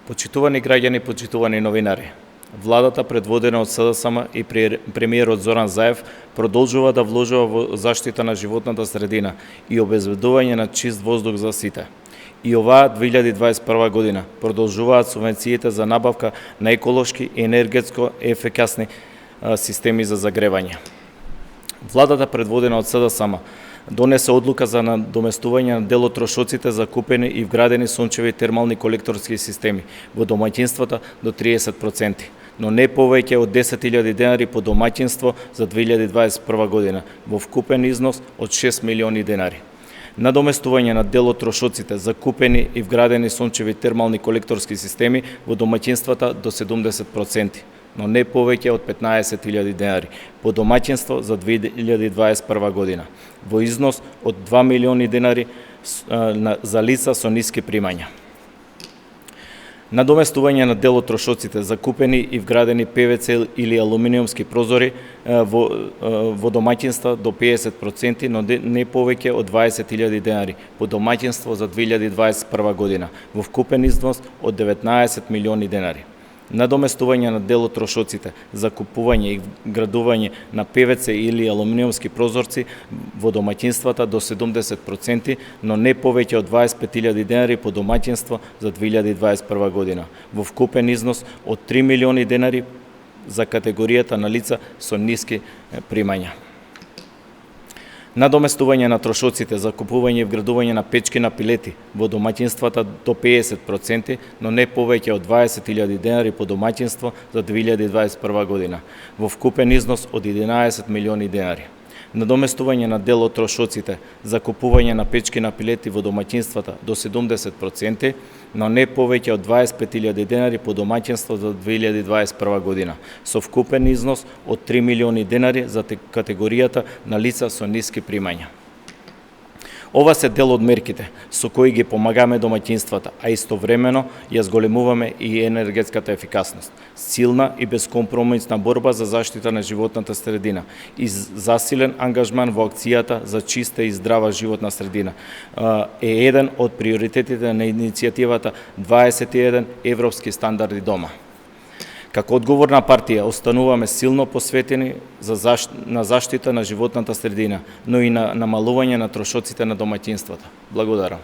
Почитувани граѓани, почитувани новинари, владата предводена од СДСМ и премиерот Зоран Заев продолжува да вложува во заштита на животната средина и обезбедување на чист воздух за сите. И оваа 2021 година продолжуваат субвенциите за набавка на еколошки и енергетско ефикасни системи за загревање. Владата предводена од СДСМ донесе одлука за надоместување на дел од трошоците за купени и вградени сончеви термални колекторски системи во домаќинствата до 30%, но не повеќе од 10.000 денари по домаќинство за 2021 година, во вкупен износ од 6 милиони денари. Надоместување на дел од трошоците за купени и вградени сончеви термални колекторски системи во домаќинствата до 70%, но не повеќе од 15.000 денари по домаќинство за 2021 година, во износ од 2 милиони денари за лица со ниски примања. Надоместување на дел од трошоците за купени и вградени ПВЦ или алуминиумски прозори во домаќинства до 50%, но не повеќе од 20.000 денари по домаќинство за 2021 година, во вкупен износ од 19 милиони денари. Надоместување на дел од трошоците за купување и градување на ПВЦ или алуминиумски прозорци во домаќинствата до 70%, но не повеќе од 25.000 денари по домаќинство за 2021 година, во вкупен износ од 3 милиони денари за категоријата на лица со ниски примања. Надоместување на трошоците за купување и вградување на печки на пилети во домаќинствата до 50%, но не повеќе од 20.000 денари по домаќинство за 2021 година, во вкупен износ од 11 милиони денари. Надоместување на дел од трошоците за купување на печки на пилети во домаќинствата до 70%, но не повеќе од 25.000 денари по домаќинство за 2021 година, со вкупен износ од 3 милиони денари за категоријата на лица со ниски примања. Ова се дел од мерките со кои ги помагаме домаќинствата, а истовремено ја зголемуваме и енергетската ефикасност. Силна и безкомпромисна борба за заштита на животната средина и засилен ангажман во акцијата за чиста и здрава животна средина е еден од приоритетите на иницијативата 21 европски стандарди дома. Како одговорна партија остануваме силно посветени на заштита на животната средина, но и на намалување на трошоците на домаќинствата. Благодарам.